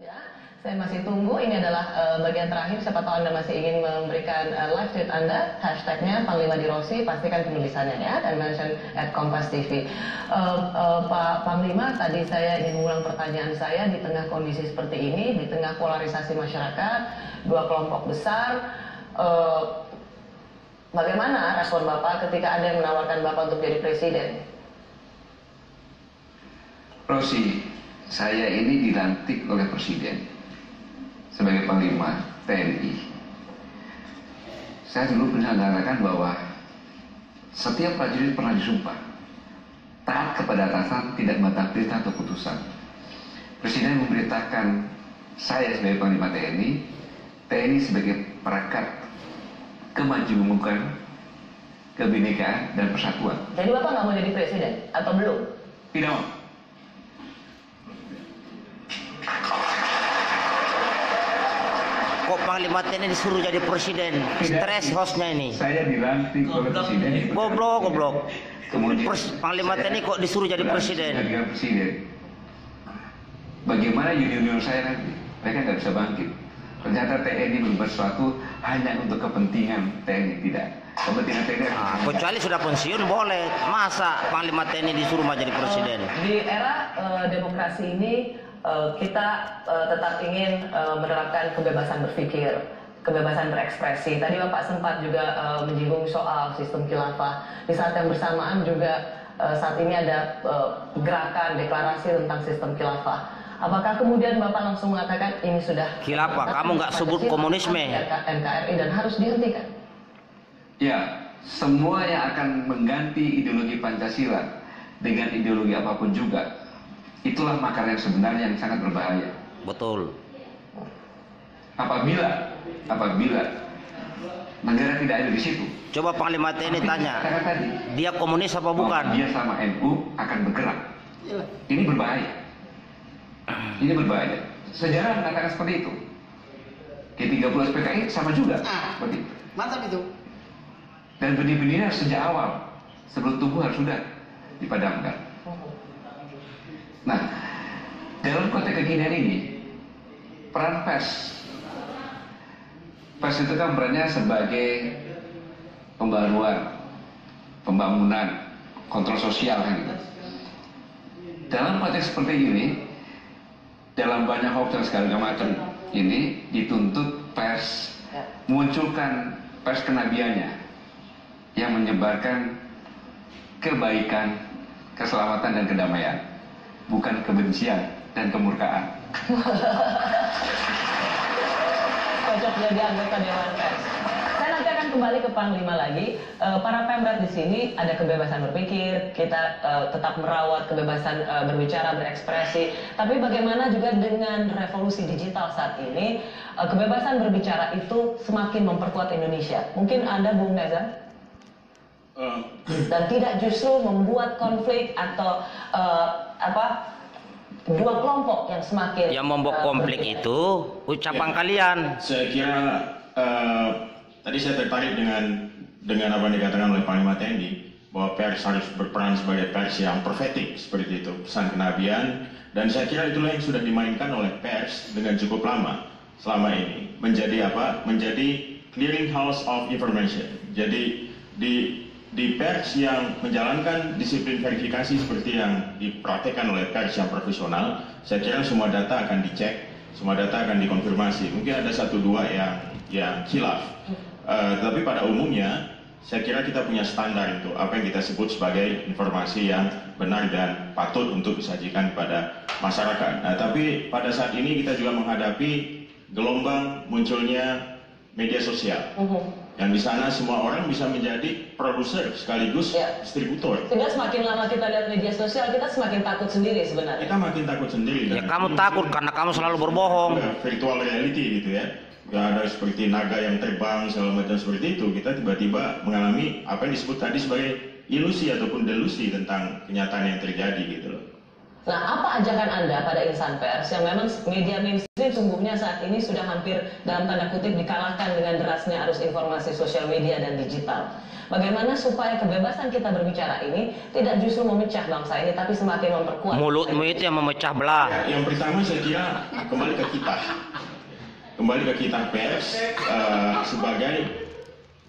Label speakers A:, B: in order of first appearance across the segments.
A: Ya, saya masih tunggu. Ini adalah bagian terakhir. Siapa tahu Anda masih ingin memberikan live tweet Anda. Hashtagnya Panglima di Rossi. Pastikan penulisannya ya. Dan mention @Kompas TV. Pak Panglima, tadi saya ingin mengulang pertanyaan saya. Di tengah kondisi seperti ini, di tengah polarisasi masyarakat, dua kelompok besar, bagaimana respon Bapak ketika ada yang menawarkan Bapak untuk jadi presiden?
B: Rossi, saya ini dilantik oleh Presiden sebagai Panglima TNI. Saya dulu pernah mengatakan bahwa setiap prajurit pernah disumpah taat kepada atasan, tidak membantah perintah atau putusan. Presiden memberitakan saya sebagai Panglima TNI, TNI sebagai perangkat kemajuan, kebinekaan dan persatuan.
A: Jadi Bapak nggak mau jadi presiden atau belum?
B: Tidak mau.
C: Kok Panglima TNI disuruh jadi presiden? Stres hostnya ini.
B: Saya dilantik oleh Presiden.
C: Goblok.
B: Kemudian
C: Panglima TNI kok disuruh jadi presiden?
B: Jadi presiden. Bagaimana junior saya nanti? Mereka nggak bisa bangkit. Ternyata TNI berbuat sesuatu hanya untuk kepentingan TNI, tidak. Kepentingan TNI.
C: Kecuali sudah pensiun boleh. Masa Panglima TNI disuruh jadi presiden?
A: Di era demokrasi ini kita tetap ingin menerapkan kebebasan berpikir, kebebasan berekspresi. Tadi Bapak sempat juga menyinggung soal sistem khilafah. Di saat yang bersamaan juga saat ini ada gerakan deklarasi tentang sistem khilafah. Apakah kemudian Bapak langsung mengatakan ini sudah
C: khilafah? Kamu nggak sebut komunisme?
A: NKRI dan harus dihentikan?
B: Ya, semua yang akan mengganti ideologi Pancasila dengan ideologi apapun juga, itulah makar yang sebenarnya yang sangat berbahaya.
C: Betul.
B: Apabila negara tidak ada di situ.
C: Coba Panglima TNI tanya, dia komunis apa bukan?
B: Dia sama NU akan bergerak. Ini berbahaya. Ini berbahaya. Sejarah mengatakan seperti itu. G30 PKI sama juga. Seperti itu.
D: Mantap itu.
B: Dan benih-benihnya sejak awal, sebelum tumbuh harus sudah dipadamkan. Nah, dalam konteks kekinian ini, peran pers itu kan perannya sebagai pembangunan, kontrol sosial kan gitu. Dalam konteks seperti ini, dalam banyak hoax dan segala macam ini dituntut pers munculkan pers kenabiannya yang menyebarkan kebaikan, keselamatan dan kedamaian, bukan kebencian dan kemurkaan.
A: Cocok jadi anggota Dewan Pers. Saya nanti akan kembali ke Panglima lagi. Para Pemret di sini ada kebebasan berpikir, kita tetap merawat kebebasan berbicara, berekspresi. Tapi bagaimana juga dengan revolusi digital saat ini, kebebasan berbicara itu semakin memperkuat Indonesia. Mungkin Anda, Bung Nezar? Dan tidak justru membuat konflik atau dua kelompok yang semakin
C: yang membuat konflik itu ucapan kalian.
E: Saya kira tadi saya tertarik dengan apa yang dikatakan oleh Panglima TNI bahwa pers harus berperan sebagai pers yang profetik seperti itu, pesan kenabian, dan saya kira itulah yang sudah dimainkan oleh pers dengan cukup lama selama ini, menjadi clearing house of information. Jadi di pers yang menjalankan disiplin verifikasi seperti yang dipraktekkan oleh pers yang profesional, saya kira semua data akan dicek, semua data akan dikonfirmasi. Mungkin ada satu dua yang khilaf, tapi pada umumnya saya kira kita punya standar itu apa yang kita sebut sebagai informasi yang benar dan patut untuk disajikan kepada masyarakat. Nah, tapi pada saat ini kita juga menghadapi gelombang munculnya media sosial. Yang di sana semua orang bisa menjadi produser sekaligus distributor.
A: Sehingga semakin lama kita lihat media sosial, kita semakin takut sendiri sebenarnya.
E: Kita makin takut sendiri.
C: Ya kamu takut karena kamu selalu berbohong.
E: Virtual reality gitu ya. Gak ada seperti naga yang terbang segala macam seperti itu. Kita tiba-tiba mengalami apa yang disebut tadi sebagai ilusi ataupun delusi tentang kenyataan yang terjadi gitu loh.
A: Nah, apa ajakan Anda pada insan pers yang memang media mainstream sungguhnya saat ini sudah hampir dalam tanda kutip dikalahkan dengan derasnya arus informasi sosial media dan digital? Bagaimana supaya kebebasan kita berbicara ini tidak justru memecah bangsa ini, tapi semakin memperkuat?
C: Mulutmu itu yang memecah belah.
E: Ya, yang pertama saya kira kembali ke kita pers sebagai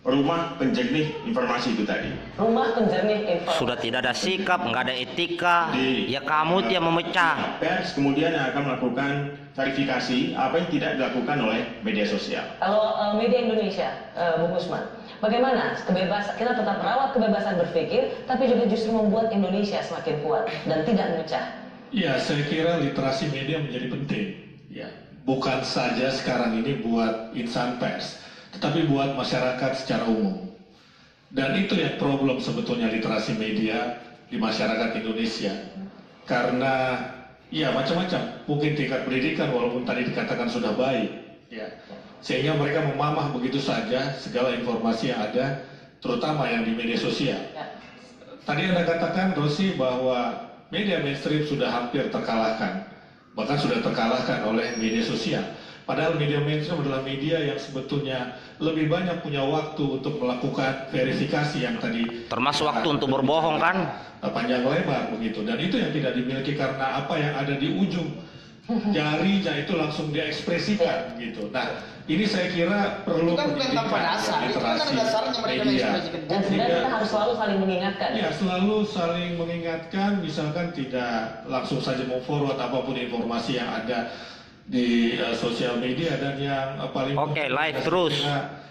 E: rumah penjernih informasi itu tadi.
A: Rumah penjernih informasi.
C: Sudah tidak ada sikap, nggak ada etika, ya kamu itu yang memecah.
E: Pers kemudian akan melakukan verifikasi apa yang tidak dilakukan oleh media sosial.
A: Kalau media Indonesia, Bung Usman, bagaimana kita tetap merawat kebebasan berpikir, tapi juga justru membuat Indonesia semakin kuat dan tidak memecah?
D: Ya, saya kira literasi media menjadi penting. Ya, bukan saja sekarang ini buat insan pers, tetapi buat masyarakat secara umum. Dan itu yang problem sebetulnya literasi media di masyarakat Indonesia. Karena ya macam-macam, mungkin tingkat pendidikan walaupun tadi dikatakan sudah baik, ya, sehingga mereka memamah begitu saja segala informasi yang ada, terutama yang di media sosial. Tadi Anda katakan, Rosi, bahwa media mainstream sudah hampir terkalahkan, bahkan sudah terkalahkan oleh media sosial. Padahal media mainstream adalah media yang sebetulnya lebih banyak punya waktu untuk melakukan verifikasi yang tadi.
C: Termasuk waktu untuk berbohong kan?
D: Panjang lebar begitu. Dan itu yang tidak dimiliki karena apa yang ada di ujung jarinya itu langsung diekspresikan gitu. Nah, ini saya kira perlu
F: bukan tanpa dasar. Itu kan ada dasarnya mereka mengekspresikan.
A: Dan sebenarnya kita harus selalu saling mengingatkan.
D: Ya, selalu saling mengingatkan, misalkan tidak langsung saja mau-forward apapun informasi yang ada di sosial media, dan yang paling
C: Oke, live terus.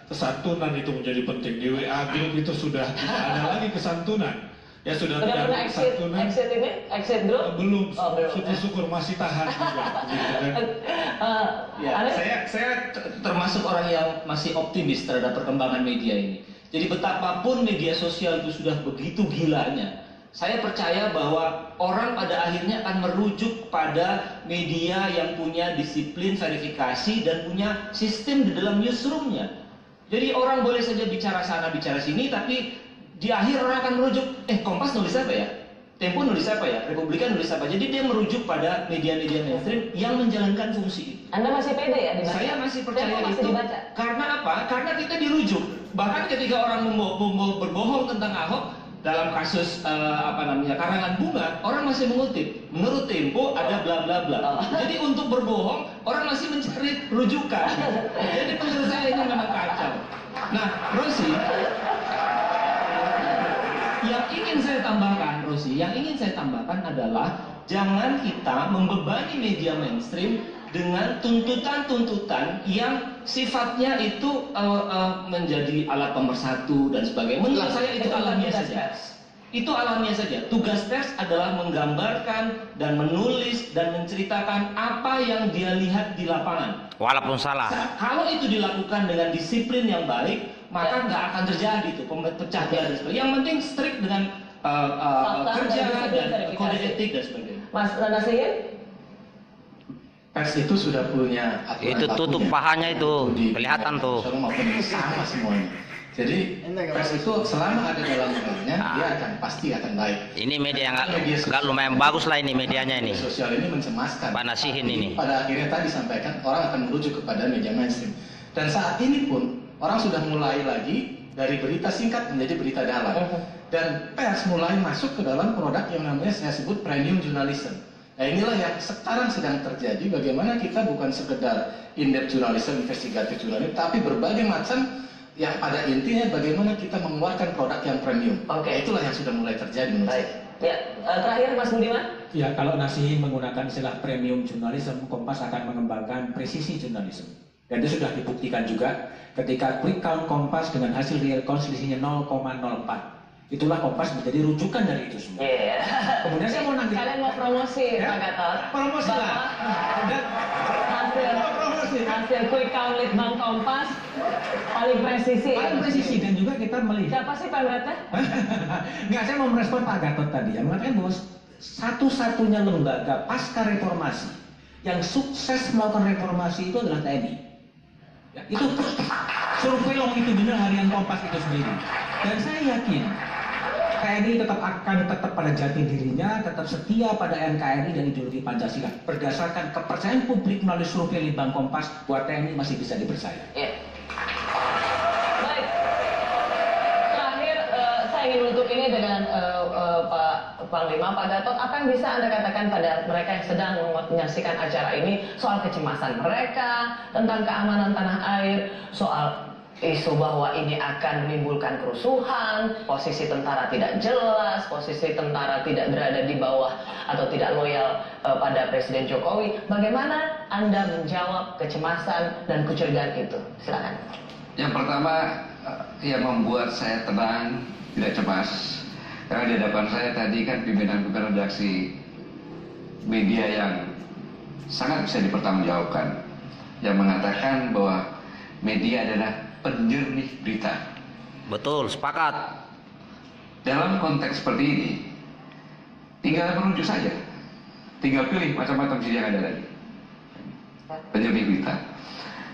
D: Kesantunan itu menjadi penting. Di WA group itu sudah tidak ada lagi kesantunan. Ya sudah tidak ada kesantunan.
A: Exit group?
D: Belum.
A: Oh, belum.
D: Syukur-syukur masih tahan juga. Gitu kan.
F: Ya, saya termasuk orang yang masih optimis terhadap perkembangan media ini. Jadi betapapun media sosial itu sudah begitu gilanya, saya percaya bahwa orang pada akhirnya akan merujuk pada media yang punya disiplin verifikasi dan punya sistem di dalam newsroomnya. Jadi orang boleh saja bicara sana bicara sini, tapi di akhir orang akan merujuk, Kompas nulis apa ya? Tempo nulis apa ya? Republikan nulis apa? Jadi dia merujuk pada media-media mainstream yang menjalankan fungsi itu.
A: Anda masih pede ya dibaca?
F: Saya masih percaya
A: Tempo masih
F: itu.
A: dibaca?
F: Karena apa? Karena kita dirujuk. Bahkan ketika orang berbohong tentang Ahok dalam kasus karangan bunga, orang masih mengutip. Menurut Tempo ada bla bla bla. Jadi untuk berbohong orang masih mencari rujukan. Jadi menurut saya ini memang kacau. Nah, Rosi, yang ingin saya tambahkan adalah jangan kita membebani media mainstream dengan tuntutan-tuntutan yang sifatnya itu menjadi alat pemersatu dan sebagainya. Menurut saya itu alamiah saja. Itu alamiah saja. Tugas pers adalah menggambarkan dan menulis dan menceritakan apa yang dia lihat di lapangan.
C: Walaupun salah.
F: Kalau itu dilakukan dengan disiplin yang baik, maka nggak akan terjadi itu pecah belah dan sebagainya. Yang penting strict dengan kerja dan kode etik dan sebagainya.
A: Mas Nasihin?
G: Pers itu sudah punya aturan
C: Itu tutup
G: bakunya.
C: pahanya itu,
G: Di
C: kelihatan tuh.
G: maupun sama semuanya. Jadi pers itu selama ada dalam orangnya, dia akan pasti akan baik.
C: Ini media yang nggak lumayan bagus lah ini medianya ini.
G: Media sosial ini mencemaskan.
C: Pak Nasihin
G: Tapi
C: ini.
G: pada akhirnya tadi sampaikan orang akan merujuk kepada media mainstream. Dan saat ini pun orang sudah mulai lagi dari berita singkat menjadi berita dalam. Dan pers mulai masuk ke dalam produk yang namanya saya sebut premium journalism. Nah, inilah yang sekarang sedang terjadi, bagaimana kita bukan sekedar in-depth journalism, investigative journalism, tapi berbagai macam yang pada intinya bagaimana kita mengeluarkan produk yang premium.
A: Oke.
G: Itulah yang sudah mulai terjadi menurut
A: Baik.
G: saya.
A: Ya, terakhir Mas Budiman?
H: Ya, kalau Nasihin menggunakan istilah premium journalism, Kompas akan mengembangkan presisi journalism. Dan itu sudah dibuktikan juga ketika quick count Kompas dengan hasil real count selisihnya 0,04. Itulah Kompas menjadi rujukan dari itu semua.
A: Iya.
H: Kemudian saya mau nanti
A: Kalian mau promosi,
H: Ya,
A: Pak Gatot?
H: promosi lah. Dan
A: hasil quick count Litbang Kompas paling presisi.
H: paling presisi, dan juga kita melihat.
A: Siapa sih pemretnya?
H: Nggak, saya mau merespon Pak Gatot tadi yang mengatakan bahwa satu-satunya lembaga pasca reformasi yang sukses melakukan reformasi itu adalah TNI. Ya, itu survei longitudinal harian Kompas itu sendiri. Dan saya yakin TNI tetap pada jati dirinya, tetap setia pada NKRI dan ideologi Pancasila. Berdasarkan kepercayaan publik melalui survei Litbang Kompas, bahwa TNI masih bisa dipercaya.
A: Ya. Baik. Terakhir, saya ingin menutup ini dengan Pak Panglima, Pak Gatot, apa yang bisa Anda katakan pada mereka yang sedang menyaksikan acara ini soal kecemasan mereka, tentang keamanan tanah air, soal isu bahwa ini akan menimbulkan kerusuhan, posisi tentara tidak jelas, posisi tentara tidak berada di bawah atau tidak loyal pada Presiden Jokowi. Bagaimana Anda menjawab kecemasan dan kecurigaan itu? Silakan.
B: Yang pertama, yang membuat saya tenang, tidak cemas, karena di hadapan saya tadi kan pimpinan-pimpinan redaksi media yang sangat bisa dipertanggungjawabkan, yang mengatakan bahwa media adalah penjernih berita.
C: Betul, sepakat.
B: Dalam konteks seperti ini, tinggal merujuk saja, tinggal pilih macam-macam sisi yang ada tadi. Penjernih berita.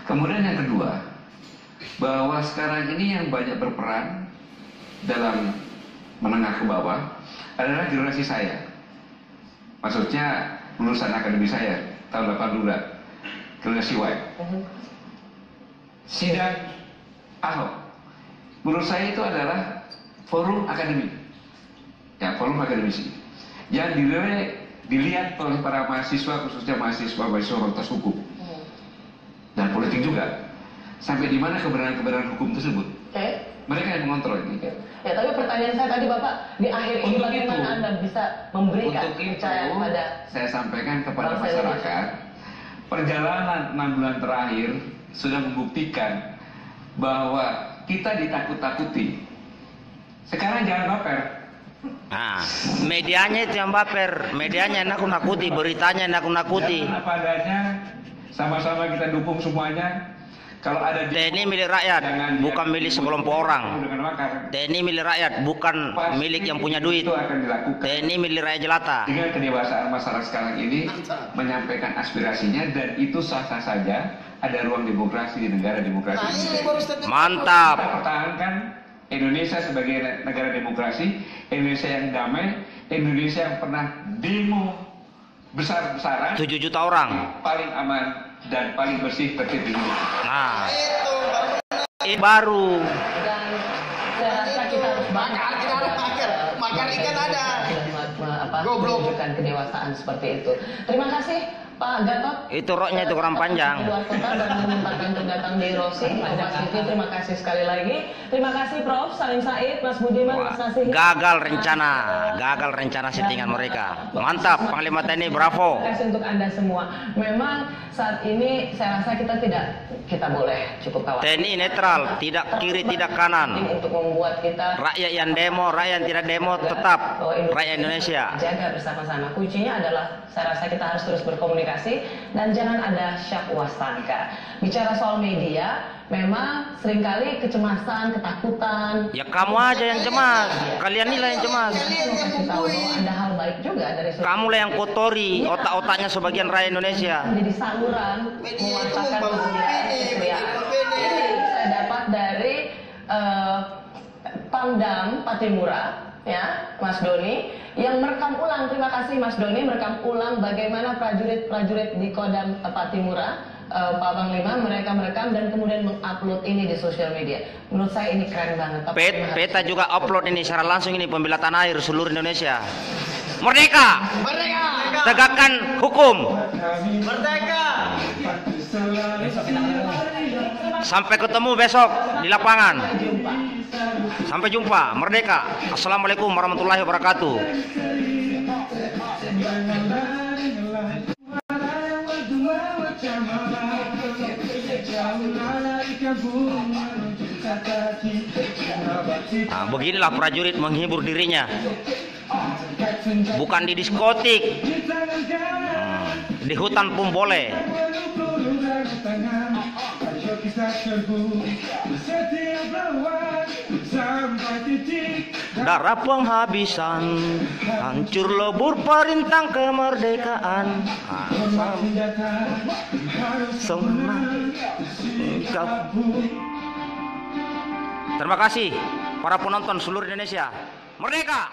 B: Kemudian yang kedua, bahwa sekarang ini yang banyak berperan dalam menengah ke bawah adalah generasi saya. Maksudnya lulusan akademi saya tahun 82, generasi Y. Sidang Ahok, menurut saya itu adalah forum akademik, ya forum akademisi, yang dilihat oleh para mahasiswa, khususnya mahasiswa fakultas hukum dan politik juga, sampai di mana kebenaran hukum tersebut. Mereka yang mengontrol ini.
A: Ya, tapi pertanyaan saya tadi Bapak, di akhir ini bagaimana Anda bisa memberikan kepercayaan pada
B: saya sampaikan kepada masyarakat, perjalanan 6 bulan terakhir sudah membuktikan bahwa kita ditakut-takuti. Sekarang jangan baper.
C: Nah, medianya itu yang baper, medianya nakut-nakuti, beritanya nakut-nakuti.
B: Jangan apa adanya, sama-sama kita dukung semuanya. Kalau ada
C: TNI milik rakyat, bukan milik sekelompok orang. TNI milik rakyat, bukan milik yang punya duit. TNI milik rakyat jelata.
B: Dengan kedewasaan masyarakat sekarang ini menyampaikan aspirasinya, dan itu sah-sah saja. Ada ruang demokrasi di negara demokrasi Indonesia.
C: Mantap.
B: Kita pertahankan Indonesia sebagai negara demokrasi, Indonesia yang damai, Indonesia yang pernah demo besar-besaran,
C: 7 juta orang,
B: paling aman dan paling bersih tertib di dunia.
C: Nah, ini baru.
A: dan saya rasa kita harus
I: makan ikan ada.
A: Menunjukkan kedewasaan seperti itu. Terima kasih Pak Gatot.
C: Itu roknya itu kurang panjang.
A: Di luar kota dan menyempatkan untuk datang di Rosi, Mas Vivi, terima kasih sekali lagi. Terima kasih Prof. Salim Said, Mas Budiman, Mas Nasihi.
C: Gagal rencana settingan mereka. Mantap, Panglima TNI, bravo.
A: Terima kasih untuk Anda semua. Memang saat ini saya rasa kita boleh cukup khawatir.
C: TNI netral, tidak kiri, tidak kanan.
A: Untuk membuat kita
C: Rakyat yang demo, rakyat yang tidak demo, tetap rakyat Indonesia.
A: Jaga bersama-sama. Kuncinya adalah saya rasa kita harus terus berkomunikasi dan jangan ada syak wasangka. Bicara soal media, memang seringkali kecemasan, ketakutan.
C: Ya kamu aja yang cemas, kalian nilai yang cemas.
A: Kasih tahu bahwa ada hal baik juga dari
C: Kamulah yang kotori otak-otaknya sebagian rakyat Indonesia.
A: menjadi saluran mewartakan keceriaan. Ini saya dapat dari Pangdam Patimura, ya, Mas Doni, yang merekam ulang. Terima kasih Mas Doni, merekam ulang bagaimana prajurit di Kodam Patimura, Pak Panglima, mereka merekam dan kemudian mengupload ini di sosial media. Menurut saya ini keren banget.
C: Peta juga upload ini secara langsung ini, pembela tanah air seluruh Indonesia. Merdeka!
I: Merdeka!
C: Tegakkan hukum!
I: Merdeka!
C: Sampai ketemu besok di lapangan. Sampai jumpa. Merdeka. Assalamualaikum warahmatullahi wabarakatuh. Nah, beginilah prajurit menghibur dirinya. Bukan di diskotik. Di hutan pun boleh. Darah penghabisan, hancur lebur perintang kemerdekaan. Terima kasih para penonton seluruh Indonesia. Merdeka!